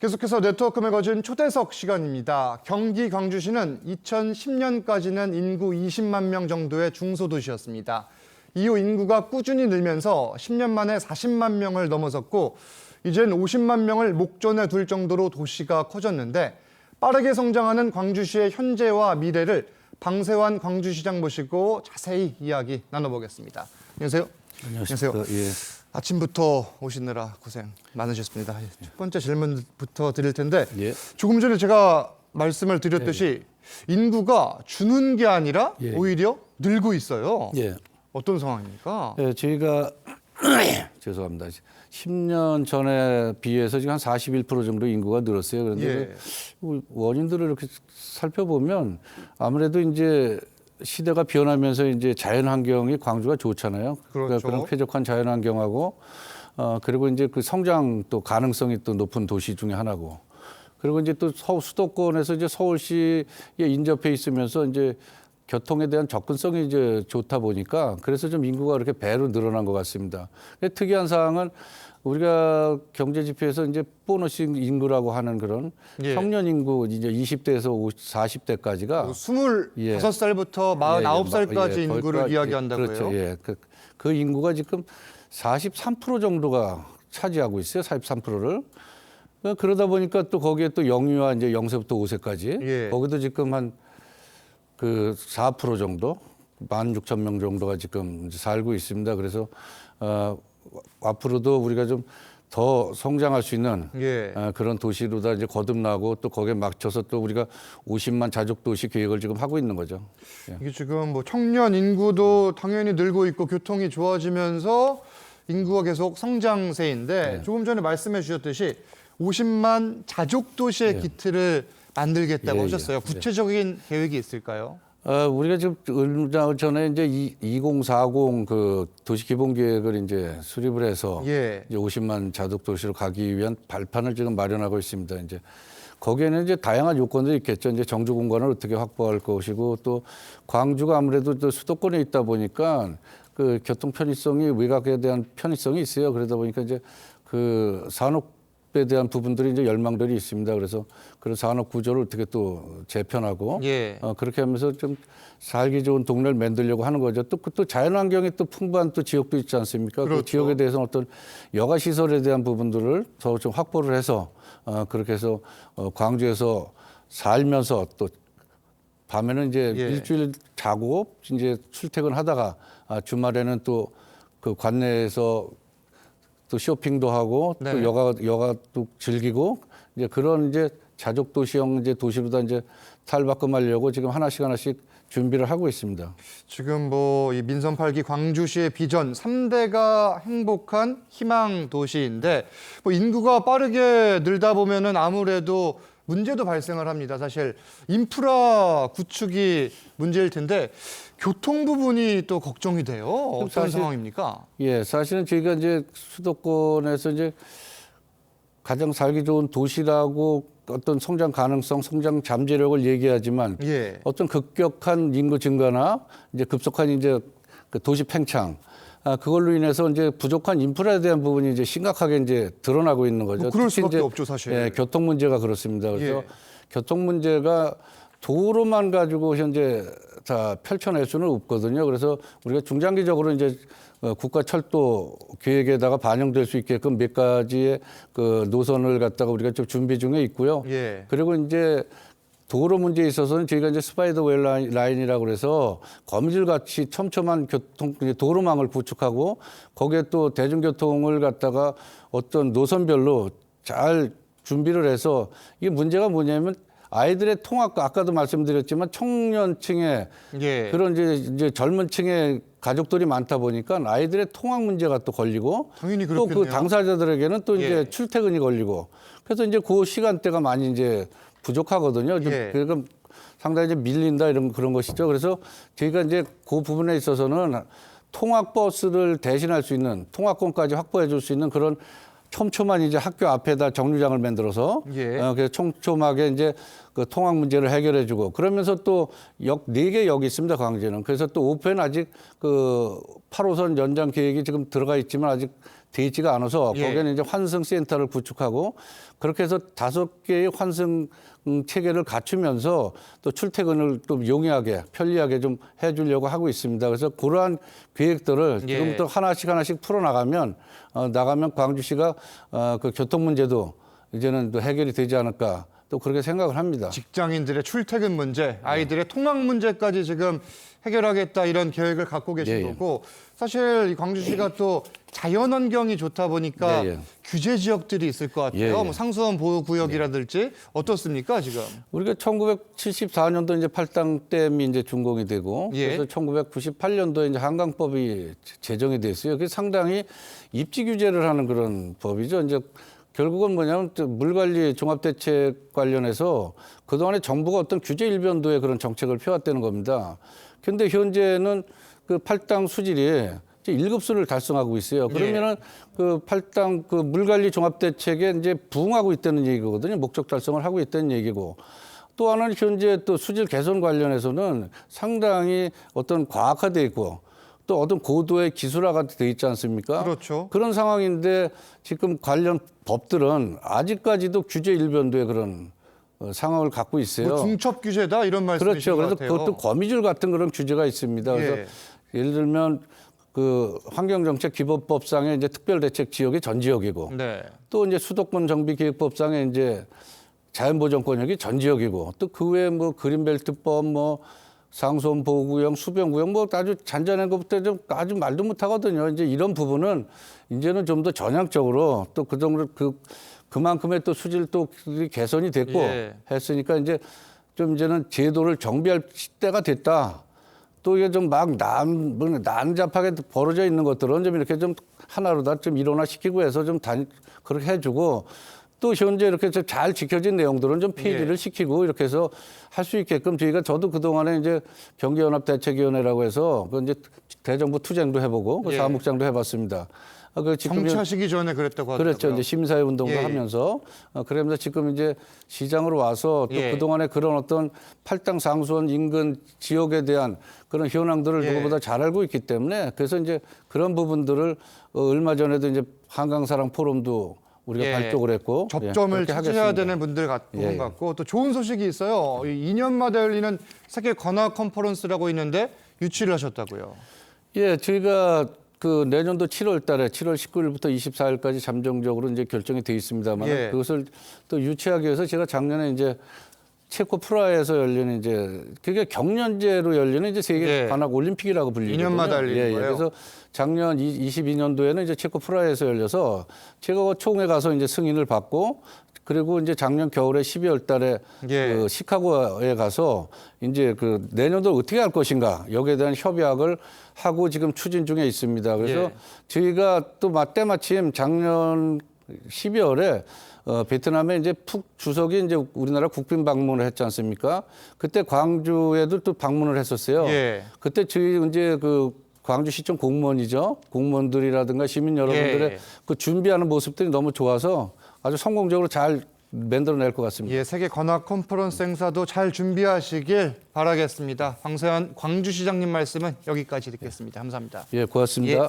계속해서 네트워크 매거진 초대석 시간입니다. 경기 광주시는 2010년까지는 인구 20만 명 정도의 중소도시였습니다. 이후 인구가 꾸준히 늘면서 10년 만에 40만 명을 넘어섰고 이젠 50만 명을 목전에 둘 정도로 도시가 커졌는데 빠르게 성장하는 광주시의 현재와 미래를 방세환 광주시장 모시고 자세히 이야기 나눠보겠습니다. 안녕하세요. 안녕하세요. 예. 아침부터 오시느라 고생 많으셨습니다. 첫 번째 질문부터 드릴 텐데 예. 조금 전에 제가 말씀을 드렸듯이 인구가 주는 게 아니라 예. 오히려 늘고 있어요. 예. 어떤 상황입니까? 예, 저희가 죄송합니다. 10년 전에 비해서 지금 한 41% 정도 인구가 늘었어요. 그런데 예. 그 원인들을 이렇게 살펴보면 아무래도 이제 시대가 변하면서 이제 자연 환경이 광주가 좋잖아요. 그렇죠. 그런 쾌적한 자연 환경하고 그리고 이제 그 성장 또 가능성이 또 높은 도시 중에 하나고 그리고 이제 또 수도권에서 이제 서울시에 인접해 있으면서 이제 교통에 대한 접근성이 이제 좋다 보니까 그래서 좀 인구가 그렇게 배로 늘어난 것 같습니다. 근데 특이한 사항은 우리가 경제 지표에서 이제 보너스 인구라고 하는 그런 예. 청년 인구 이제 20대에서 40대까지가 25살부터 49살까지 예, 인구를 이야기한다고요? 그렇죠. 예. 그 인구가 지금 43% 정도가 차지하고 있어요. 43%를. 그러다 보니까 또 거기에 또 영유아 이제 0세부터 5세까지 예. 거기도 지금 한 그 4% 정도 16,000명 정도가 지금 이제 살고 있습니다. 그래서 앞으로도 우리가 좀 더 성장할 수 있는 예. 그런 도시로다 이제 거듭나고 또 거기에 맞춰서 또 우리가 50만 자족 도시 계획을 지금 하고 있는 거죠. 예. 이게 지금 뭐 청년 인구도 당연히 늘고 있고 교통이 좋아지면서 인구가 계속 성장세인데 네. 조금 전에 말씀해 주셨듯이 50만 자족 도시의 기틀을 만들겠다고 예, 하셨어요. 예. 구체적인 계획이 있을까요? 우리가 지금 얼마 전에 이제 2040 그 도시 기본 계획을 이제 수립을 해서 예. 이제 50만 자족 도시로 가기 위한 발판을 지금 마련하고 있습니다. 이제 거기에는 이제 다양한 요건들이 있겠죠. 이제 정주 공간을 어떻게 확보할 것이고 또 광주가 아무래도 또 수도권에 있다 보니까 그 교통 편의성이 외곽에 대한 편의성이 있어요. 그러다 보니까 이제 그 산업에 대한 부분들이 이제 열망들이 있습니다. 그래서 그런 산업 구조를 어떻게 또 재편하고 예. 그렇게 하면서 좀 살기 좋은 동네를 만들려고 하는 거죠. 또 자연 환경이 또 풍부한 또 지역도 있지 않습니까? 그렇죠. 그 지역에 대해서 어떤 여가 시설에 대한 부분들을 더 좀 확보를 해서 그렇게 해서 광주에서 살면서 또 밤에는 이제 예. 일주일 자고 이제 출퇴근하다가 주말에는 또 그 관내에서 또 쇼핑도 하고 네. 또 여가도 즐기고 이제 그런 이제 자족 도시형 이제 도시로다 이제 탈바꿈하려고 지금 하나씩 준비를 하고 있습니다. 지금 뭐 이 민선 8기 광주시의 비전 3대가 행복한 희망 도시인데 뭐 인구가 빠르게 늘다 보면은 아무래도 문제도 발생을 합니다. 사실 인프라 구축이 문제일 텐데 교통 부분이 또 걱정이 돼요. 어떤 사실- 상황입니까? 예, 사실은 저희가 이제 수도권에서 이제 가장 살기 좋은 도시라고 어떤 성장 가능성, 성장 잠재력을 얘기하지만 예. 어떤 급격한 인구 증가나 이제 급속한 이제 그 도시 팽창 그걸로 인해서 이제 부족한 인프라에 대한 부분이 이제 심각하게 이제 드러나고 있는 거죠. 뭐 그럴 특히 수밖에 이제, 없죠, 사실. 예, 교통 문제가 그렇습니다. 그래서 예. 교통 문제가 도로만 가지고 현재 다 펼쳐낼 수는 없거든요. 그래서 우리가 중장기적으로 이제 국가 철도 계획에다가 반영될 수 있게끔 몇 가지의 그 노선을 갖다가 우리가 좀 준비 중에 있고요. 예. 그리고 이제 도로 문제에 있어서는 저희가 이제 스파이더웰 라인이라고 그래서 거미줄같이 촘촘한 도로망을 구축하고 거기에 또 대중교통을 갖다가 어떤 노선별로 잘 준비를 해서 이게 문제가 뭐냐면 아이들의 통학, 아까도 말씀드렸지만 청년층의 예. 그런 이제 젊은 층의 가족들이 많다 보니까 아이들의 통학 문제가 또 걸리고 당연히 또 그렇겠네요. 그 당사자들에게는 또 이제 예. 출퇴근이 걸리고 그래서 이제 그 시간대가 많이 이제 부족하거든요. 예. 그러니까 상당히 이제 밀린다 이런 그런 것이죠. 그래서 저희가 이제 그 부분에 있어서는 통학 버스를 대신할 수 있는 통학권까지 확보해 줄 수 있는 그런 촘촘한 이제 학교 앞에다 정류장을 만들어서 예. 그래서 촘촘하게 이제 그 통학 문제를 해결해주고 그러면서 또 역 4개 역이 있습니다. 광주에는. 그래서 또 오펜 아직 그 8호선 연장 계획이 지금 들어가 있지만 아직 돼 있지가 않아서 예. 거기에는 이제 환승 센터를 구축하고 그렇게 해서 5개의 환승 체계를 갖추면서 또 출퇴근을 좀 용이하게 편리하게 좀 해주려고 하고 있습니다. 그래서 그러한 계획들을 예. 지금부터 하나씩 풀어나가면 나가면 광주시가 그 교통 문제도 이제는 또 해결이 되지 않을까 또 그렇게 생각을 합니다. 직장인들의 출퇴근 문제, 아이들의 통학 문제까지 지금 해결하겠다 이런 계획을 갖고 계신 예, 예. 거고 사실 이 광주시가 또 자연환경이 좋다 보니까 예, 예. 규제 지역들이 있을 것 같아요. 예, 예. 뭐 상수원 보호구역이라든지 어떻습니까 지금? 우리가 1974년도 이제 팔당댐이 이제 준공이 되고 예. 그래서 1998년도에 이제 한강법이 제정이 됐어요. 그게 상당히 입지 규제를 하는 그런 법이죠. 이제 결국은 뭐냐면 물관리 종합대책 관련해서 그동안에 정부가 어떤 규제 일변도의 그런 정책을 펴왔다는 겁니다. 그런데 현재는 그 팔당 수질이 이제 1급수를 달성하고 있어요. 그러면은 그 팔당 그 물관리 종합대책에 이제 부응하고 있다는 얘기거든요. 목적 달성을 하고 있다는 얘기고. 또 하나는 현재 또 수질 개선 관련해서는 상당히 어떤 과학화돼 있고 또 어떤 고도의 기술화가 돼 있지 않습니까? 그렇죠. 그런 상황인데 지금 관련 법들은 아직까지도 규제 일변도의 그런 상황을 갖고 있어요. 뭐 중첩 규제다 이런 말씀이신 그렇죠. 것 그래서 같아요. 그것도 거미줄 같은 그런 규제가 있습니다. 그래서 예. 예를 들면 그 환경정책 기본법상의 이제 특별대책 지역이 전 지역이고 네. 또 이제 수도권 정비계획법상의 이제 자연보전권역이 전 지역이고 또 그 외에 뭐 그린벨트법 뭐 상수원 보호구역, 수변구역 뭐 아주 잔잔한 것부터 좀 아주 말도 못하거든요. 이제 이런 부분은 이제는 좀 더 전향적으로 또 그 정도 그만큼의 또 수질 또 개선이 됐고 예. 했으니까 이제 좀 이제는 제도를 정비할 때가 됐다. 또 이게 좀 막 난잡하게 벌어져 있는 것들은 좀 이렇게 좀 하나로 다 좀 일원화시키고 해서 좀 그렇게 해주고 또 현재 이렇게 좀 잘 지켜진 내용들은 좀 폐지를 예. 시키고 이렇게 해서 할 수 있게끔 저도 그동안에 이제 경기연합대책위원회라고 해서 그 이제 대정부 투쟁도 해보고 그 예. 사무장도 해봤습니다. 그 지금 정차시기 전에 그랬다고 하더라고요. 그렇죠. 이제 심사회 운동도 예. 하면서 그러면서 지금 이제 시장으로 와서 또 예. 그동안에 그런 어떤 팔당 상수원 인근 지역에 대한 그런 현황들을 예. 누구보다 잘 알고 있기 때문에 그래서 이제 그런 부분들을 얼마 전에도 이제 한강사랑 포럼도 우리가 예. 발족을 했고 접점을 그렇게 찾아야 하겠습니다. 되는 분들 예. 부분 같고 또 좋은 소식이 있어요. 2년마다 열리는 세계 관악 컨퍼런스라고 있는데 유치를 하셨다고요. 예, 저희가 그 내년도 7월 달에 7월 19일부터 24일까지 잠정적으로 이제 결정이 돼 있습니다만 예. 그것을 또 유치하기 위해서 제가 작년에 이제 체코 프라하에서 열리는 이제 그게 경년제로 열리는 이제 세계 예. 관악 올림픽이라고 불리거든요. 2년마다 열리는 거예요? 그래서 작년 22년도에는 이제 체코 프라하에서 열려서 제가 그 총회 가서 이제 승인을 받고 그리고 이제 작년 겨울에 12월 달에 예. 그 시카고에 가서 이제 그 내년도 어떻게 할 것인가 여기에 대한 협약을 하고 지금 추진 중에 있습니다. 그래서 예. 저희가 또 때마침 작년 12월에 베트남에 이제 푹 주석이 이제 우리나라 국빈 방문을 했지 않습니까? 그때 광주에도 또 방문을 했었어요. 예. 그때 저희 이제 그 광주시청 공무원이죠. 공무원들이라든가 시민 여러분들의 예. 그 준비하는 모습들이 너무 좋아서 아주 성공적으로 잘 만들어낼 것 같습니다. 예, 세계 관악 컨퍼런스 행사도 잘 준비하시길 바라겠습니다. 황세현 광주시장님 말씀은 여기까지 듣겠습니다. 감사합니다. 예, 고맙습니다. 예.